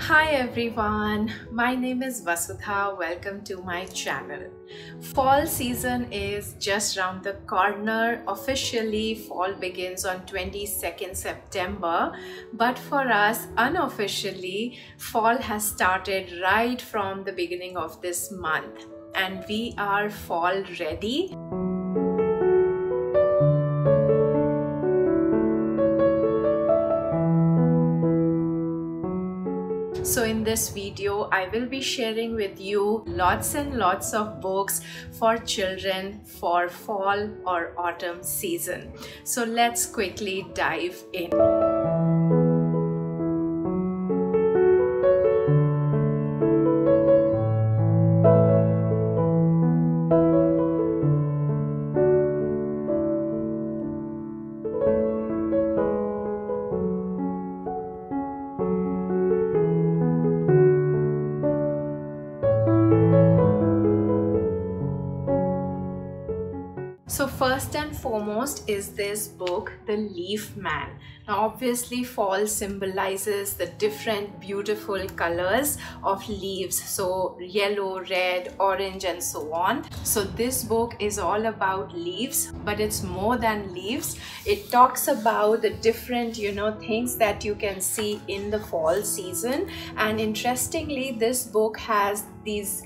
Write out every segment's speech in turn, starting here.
Hi everyone, my name is Vasudha. Welcome to my channel. Fall season is just around the corner. Officially, fall begins on 22nd September, but for us, unofficially, fall has started right from the beginning of this month, and we are fall ready. So in this video, I will be sharing with you lots and lots of books for children for fall or autumn season. So let's quickly dive in. So first and foremost is this book, The Leaf Man. Now obviously fall symbolizes the different beautiful colors of leaves. So yellow, red, orange and so on. So this book is all about leaves, but it's more than leaves. It talks about the different, things that you can see in the fall season. And interestingly, this book has these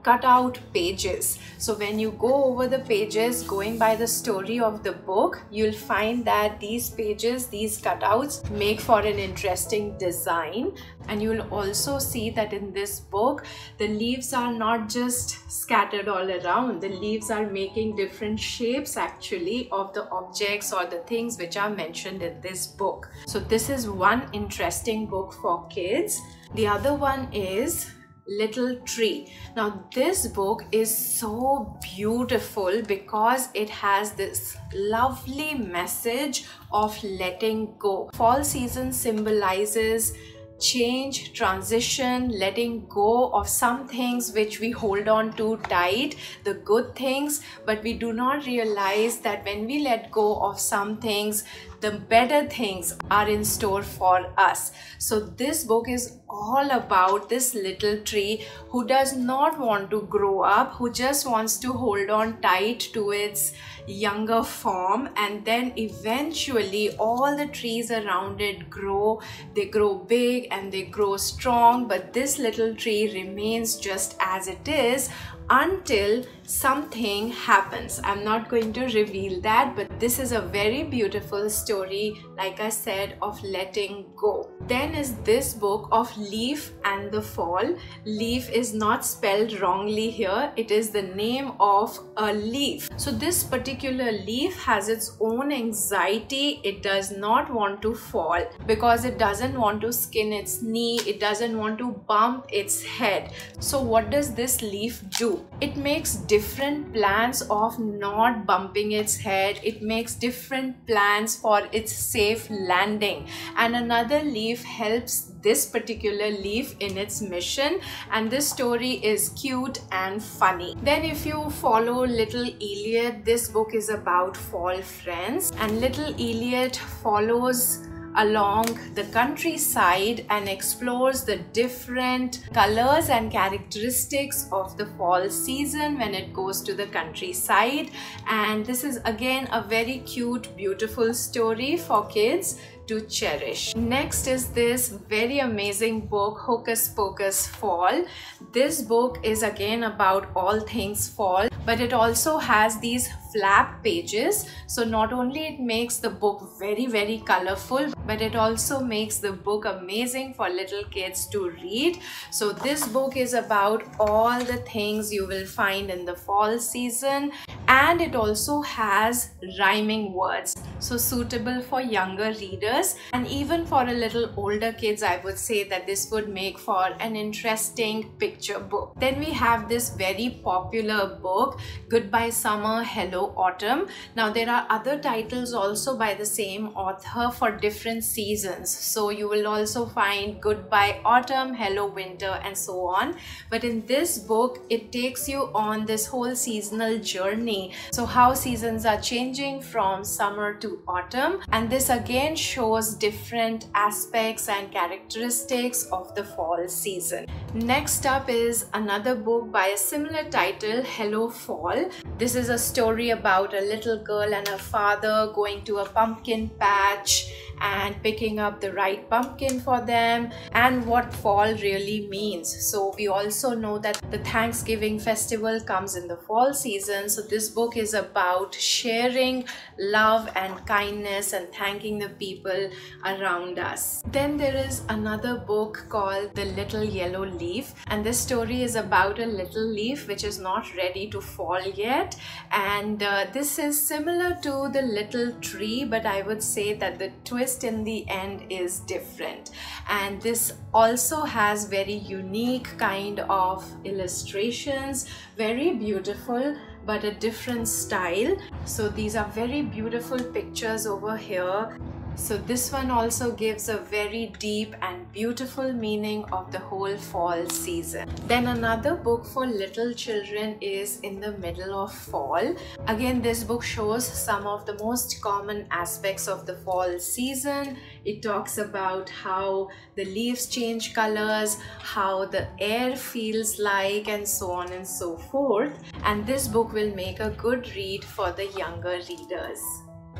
cut out pages. So when you go over the pages, going by the story of the book, you'll find that these pages, these cutouts make for an interesting design. And you'll also see that in this book, the leaves are not just scattered all around. The leaves are making different shapes actually of the objects or the things which are mentioned in this book. So this is one interesting book for kids. The other one is Little Tree. Now this book is so beautiful because it has this lovely message of letting go. Fall season symbolizes change, transition, letting go of some things which we hold on to tight, the good things, but we do not realize that when we let go of some things, the better things are in store for us. So this book is all about this little tree who does not want to grow up, who just wants to hold on tight to its younger form, and then eventually all the trees around it grow. They grow big and they grow strong, but this little tree remains just as it is until something happens. I'm not going to reveal that, but this is a very beautiful story, like I said, of letting go. Then is this book of Leaf and the Fall. Leaf is not spelled wrongly here. It is the name of a leaf. So this particular leaf has its own anxiety. It does not want to fall because it doesn't want to skin its knee. It doesn't want to bump its head. So what does this leaf do? It makes different plans of not bumping its head. It makes different plans for its safe landing. And another leaf helps this particular leaf in its mission. And this story is cute and funny. Then if you follow little Elliot, this book is about fall friends. And little Elliot follows along the countryside and explores the different colors and characteristics of the fall season when it goes to the countryside. And this is again a very cute, beautiful story for kids to cherish. Next is this very amazing book, Hocus Pocus Fall. This book is again about all things fall, but it also has these flap pages. So not only it makes the book very, very colorful, but it also makes the book amazing for little kids to read. So this book is about all the things you will find in the fall season, and it also has rhyming words, so suitable for younger readers. And even for a little older kids, I would say that this would make for an interesting picture book. Then we have this very popular book, Goodbye Summer, Hello Autumn. Now there are other titles also by the same author for different seasons. So you will also find Goodbye Autumn, Hello Winter and so on. But in this book, it takes you on this whole seasonal journey. So how seasons are changing from summer to into autumn, and this again shows different aspects and characteristics of the fall season. Next up is another book by a similar title, Hello Fall. This is a story about a little girl and her father going to a pumpkin patch and picking up the right pumpkin for them and what fall really means. So we also know that the Thanksgiving festival comes in the fall season, so this book is about sharing love and kindness and thanking the people around us. Then there is another book called The Little Yellow Leaf, and this story is about a little leaf which is not ready to fall yet, and this is similar to The Little Tree, but I would say that the twist in the end is different, and this also has very unique kind of illustrations, very beautiful but a different style. So these are very beautiful pictures over here. So this one also gives a very deep and beautiful meaning of the whole fall season. Then another book for little children is In the Middle of Fall. Again, this book shows some of the most common aspects of the fall season. It talks about how the leaves change colors, how the air feels like, and so on and so forth. And this book will make a good read for the younger readers.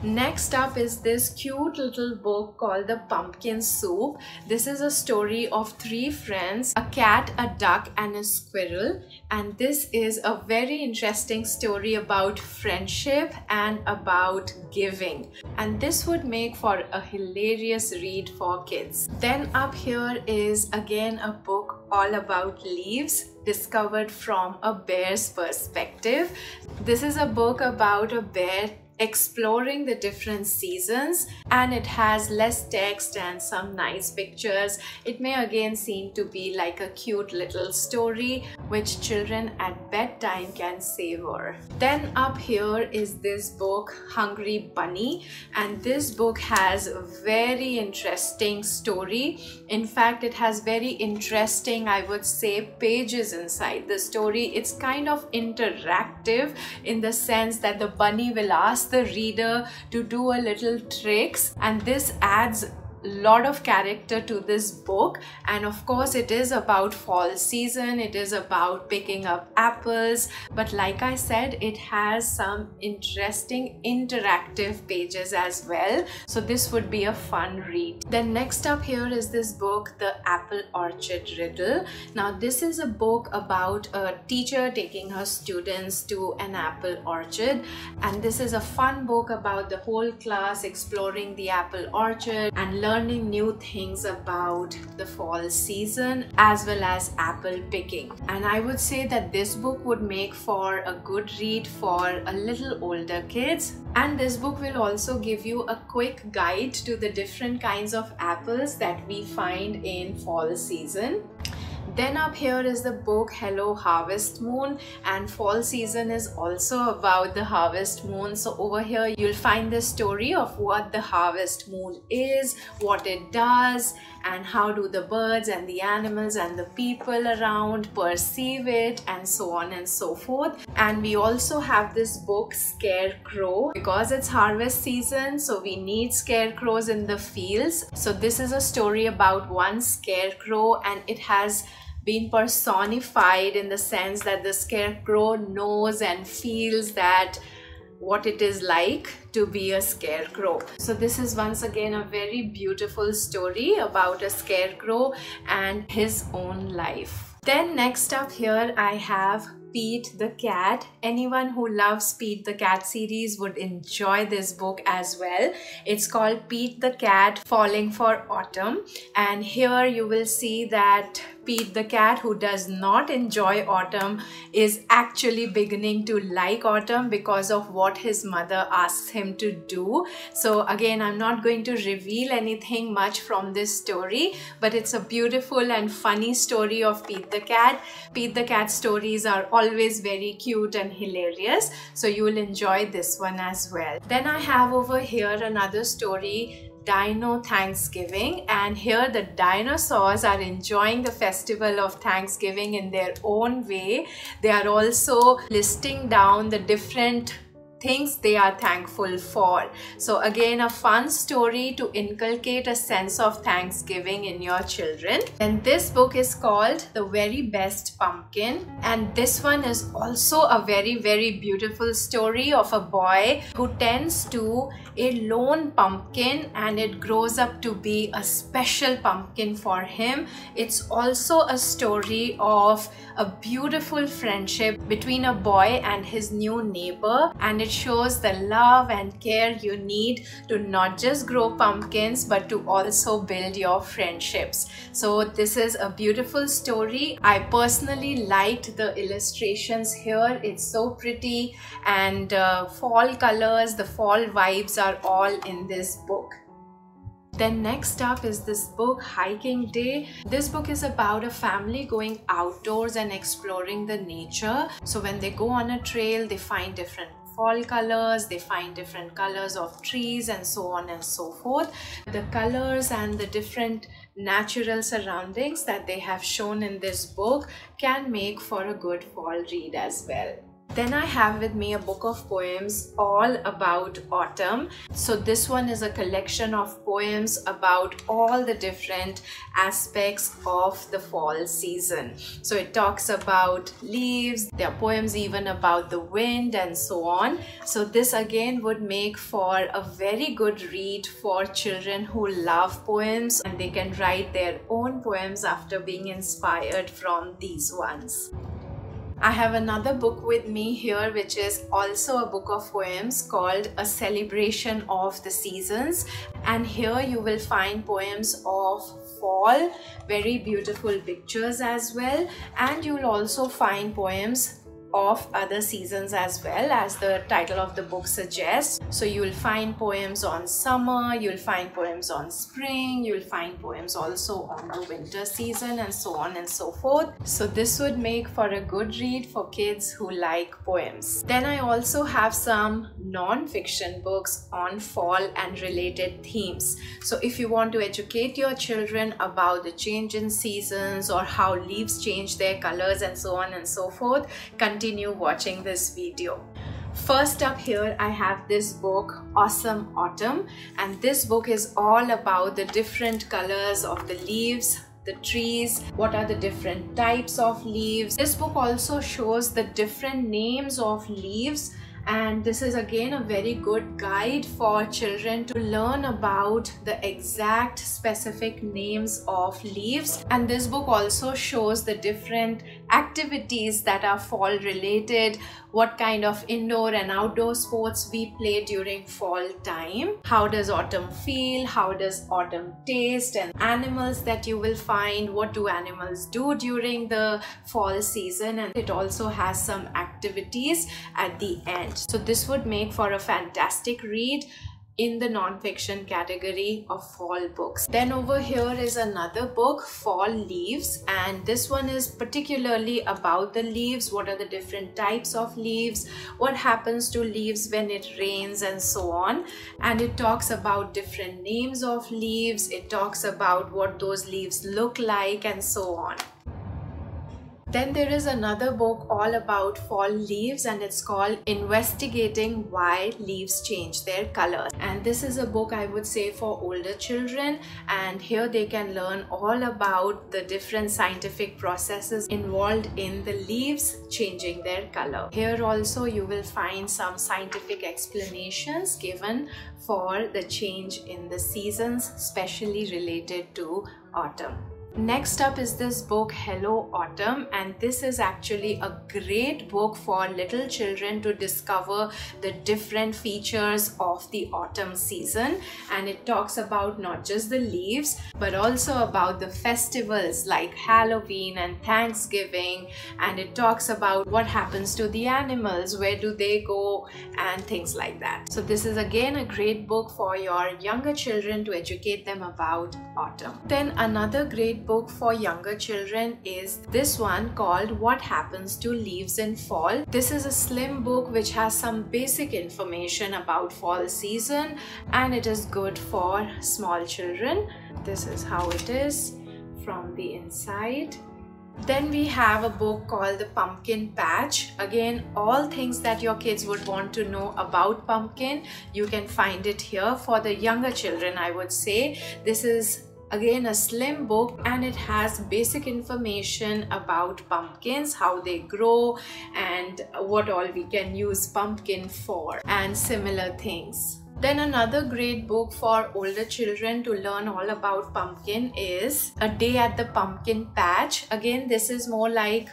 Next up is this cute little book called The Pumpkin Soup. This is a story of 3 friends, a cat, a duck, and a squirrel. And this is a very interesting story about friendship and about giving. And this would make for a hilarious read for kids. Then up here is again a book all about leaves, discovered from a bear's perspective. This is a book about a bear exploring the different seasons, and it has less text and some nice pictures. It may again seem to be like a cute little story which children at bedtime can savor. Then up here is this book, Hungry Bunny, and this book has a very interesting story. In fact, it has very interesting, I would say, pages inside the story. It's kind of interactive in the sense that the bunny will ask the reader to do a little tricks, and this adds lot of character to this book. And of course it is about fall season, it is about picking up apples, but like I said, it has some interesting interactive pages as well, so this would be a fun read. Then next up here is this book, The Apple Orchard Riddle. Now this is a book about a teacher taking her students to an apple orchard, and this is a fun book about the whole class exploring the apple orchard and learning new things about the fall season as well as apple picking. And I would say that this book would make for a good read for a little older kids. And this book will also give you a quick guide to the different kinds of apples that we find in fall season. Then up here is the book Hello Harvest Moon, and fall season is also about the harvest moon. So over here you'll find the story of what the harvest moon is, what it does, and how do the birds and the animals and the people around perceive it, and so on and so forth. And we also have this book Scarecrow, because it's harvest season, so we need scarecrows in the fields. So this is a story about one scarecrow, and it has been personified in the sense that the scarecrow knows and feels that what it is like to be a scarecrow. So this is once again a very beautiful story about a scarecrow and his own life. Then next up here I have Pete the Cat. Anyone who loves Pete the Cat series would enjoy this book as well. It's called Pete the Cat Falling for Autumn, and here you will see that Pete the cat, who does not enjoy autumn, is actually beginning to like autumn because of what his mother asks him to do. So again, I'm not going to reveal anything much from this story, but it's a beautiful and funny story of Pete the cat. Pete the cat stories are always very cute and hilarious, so you will enjoy this one as well. Then I have over here another story, Dino Thanksgiving, and here the dinosaurs are enjoying the festival of Thanksgiving in their own way. They are also listing down the different things they are thankful for. So again, a fun story to inculcate a sense of Thanksgiving in your children. And this book is called The Very Best Pumpkin, and this one is also a very beautiful story of a boy who tends to a lone pumpkin and it grows up to be a special pumpkin for him. It's also a story of a beautiful friendship between a boy and his new neighbor, and it shows the love and care you need to not just grow pumpkins but to also build your friendships. So this is a beautiful story. I personally liked the illustrations here. It's so pretty, and fall colors, the fall vibes are all in this book. Then next up is this book, Hiking Day. This book is about a family going outdoors and exploring the nature. So when they go on a trail, they find different fall colors, they find different colors of trees and so on and so forth. The colors and the different natural surroundings that they have shown in this book can make for a good fall read as well. Then I have with me a book of poems all about autumn. So this one is a collection of poems about all the different aspects of the fall season. So it talks about leaves, there are poems even about the wind and so on. So this again would make for a very good read for children who love poems, and they can write their own poems after being inspired from these ones. I have another book with me here which is also a book of poems called A Celebration of the Seasons, and here you will find poems of fall, very beautiful pictures as well, and you'll also find poems of other seasons as well, as the title of the book suggests. So you'll find poems on summer, you'll find poems on spring, you'll find poems also on the winter season, and so on and so forth. So this would make for a good read for kids who like poems. Then I also have some non-fiction books on fall and related themes. So if you want to educate your children about the change in seasons or how leaves change their colors and so on and so forth, continue watching this video. First up here I have this book, Awesome Autumn, and this book is all about the different colors of the leaves, the trees, what are the different types of leaves. This book also shows the different names of leaves, and this is again a very good guide for children to learn about the exact specific names of leaves. And this book also shows the different activities that are fall related, what kind of indoor and outdoor sports we play during fall time, how does autumn feel, how does autumn taste, and animals that you will find, what do animals do during the fall season, and it also has some activities at the end. So this would make for a fantastic read in the non-fiction category of fall books. Then over here is another book, Fall Leaves, and this one is particularly about the leaves, what are the different types of leaves, what happens to leaves when it rains and so on, and it talks about different names of leaves, it talks about what those leaves look like and so on. Then there is another book all about fall leaves, and it's called Investigating Why Leaves Change Their Colors. And this is a book I would say for older children, and here they can learn all about the different scientific processes involved in the leaves changing their color. Here also you will find some scientific explanations given for the change in the seasons, especially related to autumn. Next up is this book, Hello Autumn, and this is actually a great book for little children to discover the different features of the autumn season, and it talks about not just the leaves but also about the festivals like Halloween and Thanksgiving, and it talks about what happens to the animals, where do they go, and things like that. So this is again a great book for your younger children to educate them about autumn. Then another great book for younger children is this one called What Happens to Leaves in Fall. This is a slim book which has some basic information about fall season, and it is good for small children. This is how it is from the inside. Then we have a book called The Pumpkin Patch. Again, all things that your kids would want to know about pumpkin, you can find it here. For the younger children, I would say this is again a slim book, and it has basic information about pumpkins, how they grow and what all we can use pumpkin for and similar things. Then another great book for older children to learn all about pumpkin is A Day at the Pumpkin Patch. Again, this is more like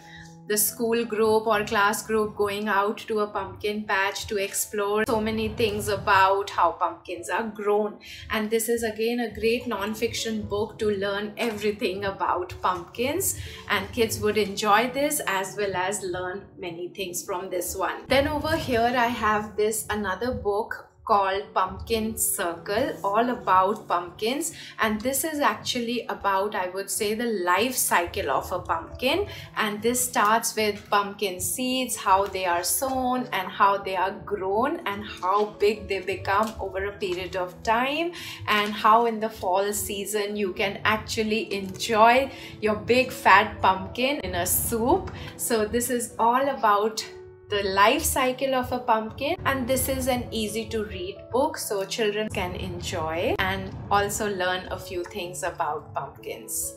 the school group or class group going out to a pumpkin patch to explore so many things about how pumpkins are grown. And this is again a great non-fiction book to learn everything about pumpkins, and kids would enjoy this as well as learn many things from this one. Then over here I have this another book called Pumpkin Circle, all about pumpkins, and this is actually about, I would say, the life cycle of a pumpkin. And this starts with pumpkin seeds, how they are sown and how they are grown and how big they become over a period of time, and how in the fall season you can actually enjoy your big fat pumpkin in a soup. So this is all about the life cycle of a pumpkin, and this is an easy to read book so children can enjoy and also learn a few things about pumpkins.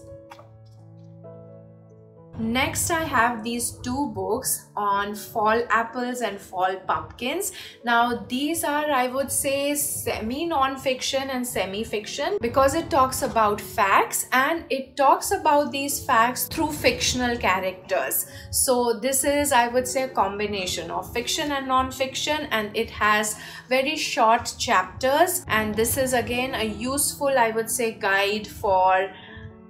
Next, I have these two books on fall apples and fall pumpkins. Now these are, I would say, semi non-fiction and semi-fiction, because it talks about facts and it talks about these facts through fictional characters. So this is, I would say, a combination of fiction and non-fiction, and it has very short chapters, and this is again a useful, I would say, guide for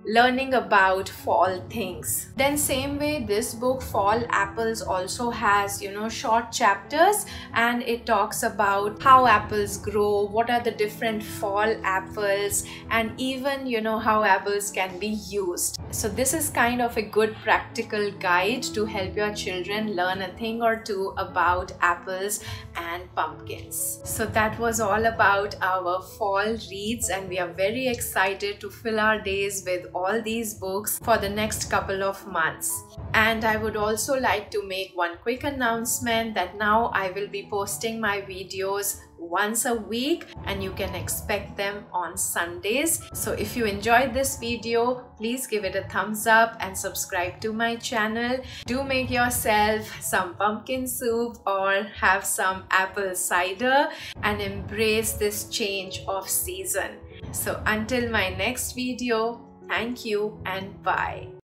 learning about fall things. Then same way, this book Fall Apples also has, you know, short chapters, and it talks about how apples grow, what are the different fall apples, and even, you know, how apples can be used. So this is kind of a good practical guide to help your children learn a thing or two about apples and pumpkins. So that was all about our fall reads, and we are very excited to fill our days with all these books for the next couple of months. And I would also like to make one quick announcement that now I will be posting my videos once a week, and you can expect them on Sundays. So if you enjoyed this video, please give it a thumbs up and subscribe to my channel. Do make yourself some pumpkin soup or have some apple cider and embrace this change of season. So until my next video, thank you and bye.